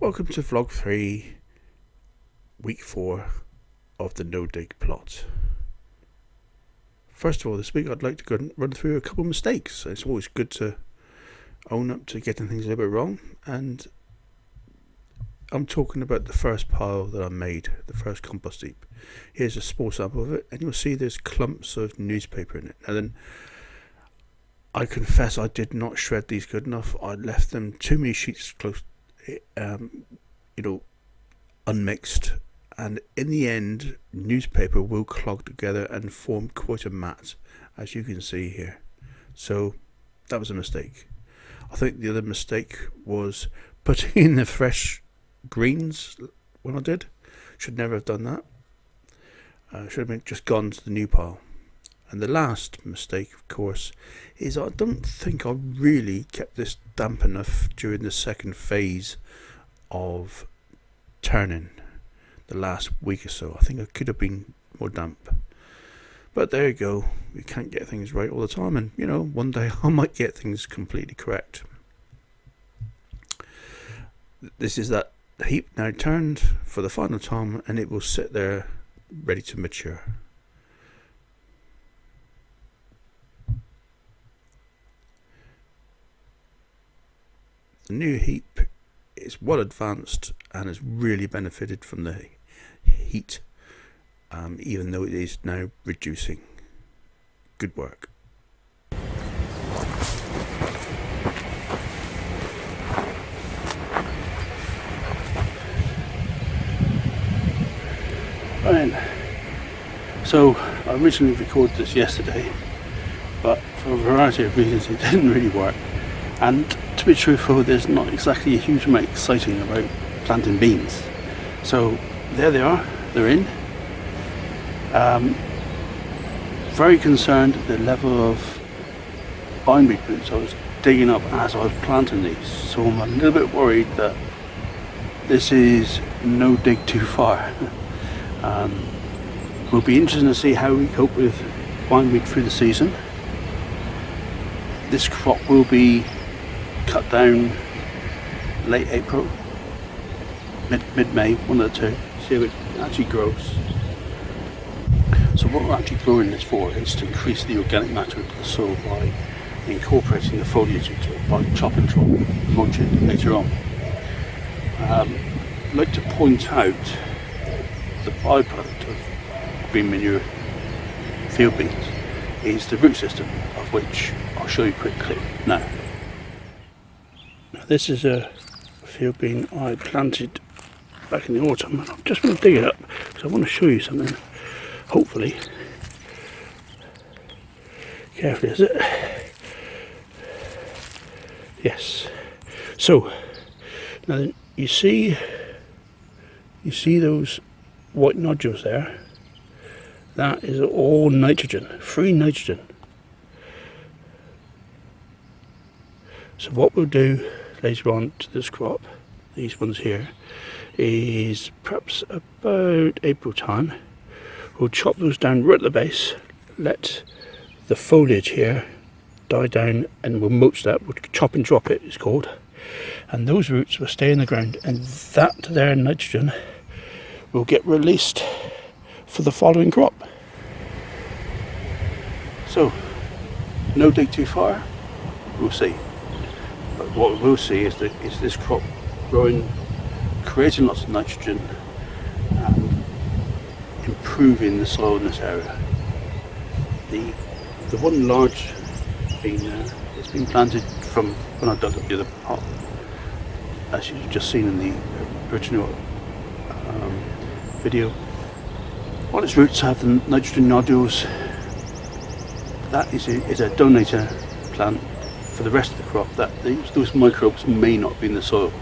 Welcome to vlog 3, week 4 of the no dig plot. First of all, this week I'd like to go and run through a couple of mistakes. It's always good to own up to getting things a little bit wrong, and I'm talking about the first pile that I made, the first compost heap. Here's a small sample of it, and you'll see there's clumps of newspaper in it. And then I confess I did not shred these good enough. I left them too many sheets close, unmixed, and in the end newspaper will clog together and form quite a mat, as you can see here. So that was a mistake. I think the other mistake was putting in the fresh greens when I did. Should never have done that. Should have been just gone to the new pile. And the last mistake, of course, is I don't think I really kept this damp enough during the second phase of turning, the last week or so. I think I could have been more damp. But there you go. We can't get things right all the time, and one day I might get things completely correct. This is that heap now turned for the final time, and it will sit there ready to mature. The new heap is well advanced and has really benefited from the heat, even though it is now reducing. Good work. Right, so I originally recorded this yesterday, but for a variety of reasons it didn't really work. And to be truthful, there's not exactly a huge amount exciting about planting beans. So there they are, they're in. Very concerned at the level of bindweed roots I was digging up as I was planting these. So I'm a little bit worried that this is no dig too far. Will be interesting to see how we cope with bindweed through the season. This crop will be cut down late April, mid-May, one of the two. See how it actually grows. So what we're actually growing this for is to increase the organic matter of the soil by incorporating the foliage into it, by chop and drop, mulch it later on. I'd like to point out the byproduct of green manure field beans is the root system, of which I'll show you a quick clip now. Now this is a field bean I planted back in the autumn, and I'm just going to dig it up because I want to show you something, hopefully. Carefully, is it? Yes. So now you see those white nodules there? That is all nitrogen, free nitrogen. So what we'll do later on to this crop, these ones here, is perhaps about April time, we'll chop those down right at the base, let the foliage here die down, and we'll mulch that. We'll chop and drop it, it's called, and those roots will stay in the ground, and that there nitrogen will get released for the following crop. So no dig too far, we'll see. But what we will see is this crop growing, creating lots of nitrogen and improving the soil in this area. The one large bean there, it's been planted from when I dug up the other pot, as you've just seen in the original video. While its roots have the nitrogen nodules, that is a donator plant for the rest of the crop. That those microbes may not be in the soil.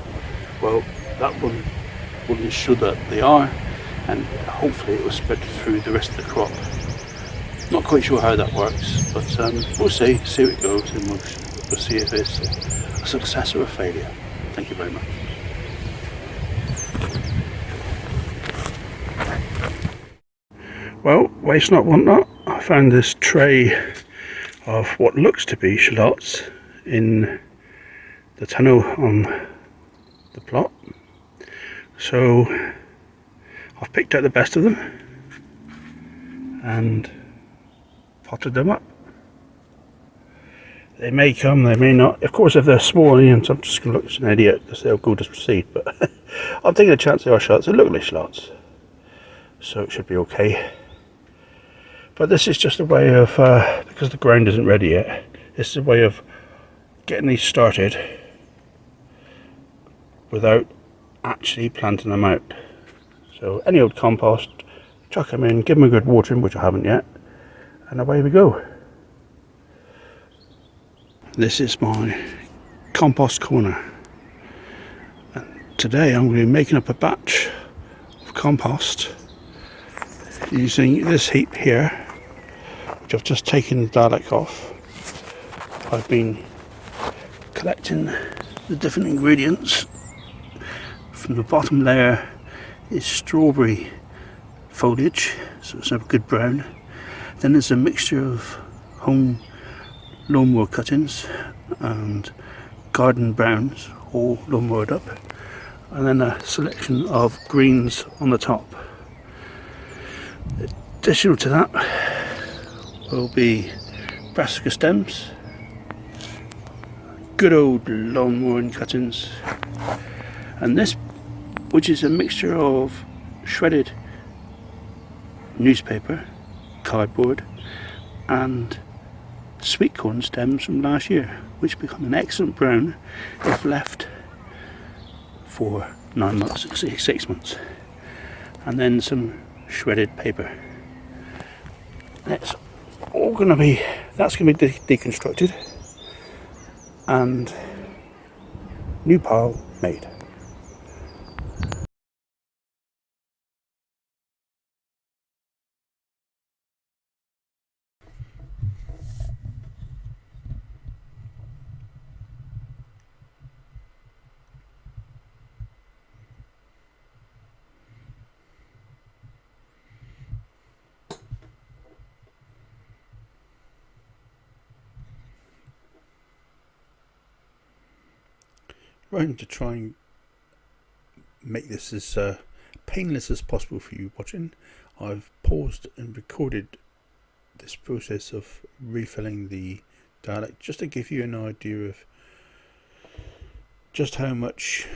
Well, that one will ensure that they are, and hopefully it will spread through the rest of the crop. Not quite sure how that works, but we'll see how it goes, and we'll see if it's a success or a failure. Thank you very much. Well, waste not, want not. I found this tray of what looks to be shallots in the tunnel on the plot. So I've picked out the best of them and potted them up. They may come, they may not. Of course, if they're small onions, I'm just going to look as an idiot because they'll go to seed. But I'm taking a chance they are shallots. They look like shallots, so it should be okay. But this is just a way of, because the ground isn't ready yet, this is a way of getting these started without actually planting them out. So any old compost, chuck them in, give them a good watering, which I haven't yet, and away we go. This is my compost corner, and today I'm going to be making up a batch of compost using this heap here, which I've just taken the Dalek off. I've been collecting the different ingredients. From the bottom layer is strawberry foliage, so it's a good brown. Then there's a mixture of home lawnmower cuttings and garden browns, all lawnmowered up, and then a selection of greens on the top. Additional to that will be brassica stems, good old lawnmowing cuttings, and this, which is a mixture of shredded newspaper, cardboard, and sweet corn stems from last year, which become an excellent brown if left for 9 months, 6 months, and then some shredded paper. That's all going to be, that's going to be deconstructed and new pile made. Right, to try and make this as painless as possible for you watching, I've paused and recorded this process of refilling the dialect just to give you an idea of just how much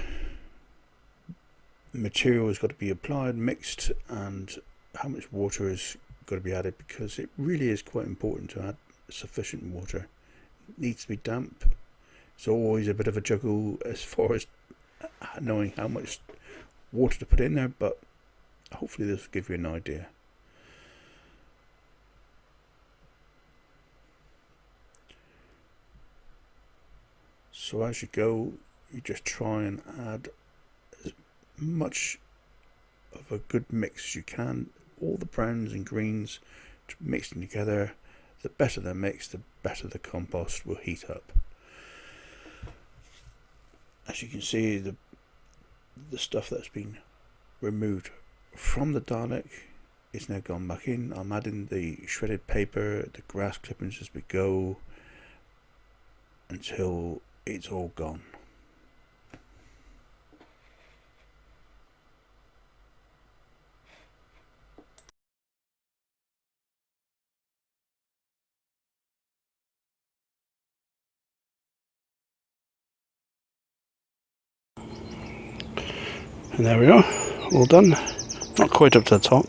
material has got to be applied, mixed, and how much water has got to be added, because it really is quite important to add sufficient water. It needs to be damp. It's always a bit of a juggle as far as knowing how much water to put in there, but hopefully this will give you an idea. So as you go, you just try and add as much of a good mix as you can. All the browns and greens mixing together. The better they're mixed, the better the compost will heat up. As you can see, the stuff that's been removed from the Dalek is now gone back in. I'm adding the shredded paper, the grass clippings as we go, until it's all gone. And there we are, all done. Not quite up to the top,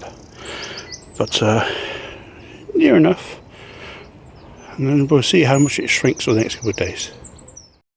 but near enough. And then we'll see how much it shrinks over the next couple of days.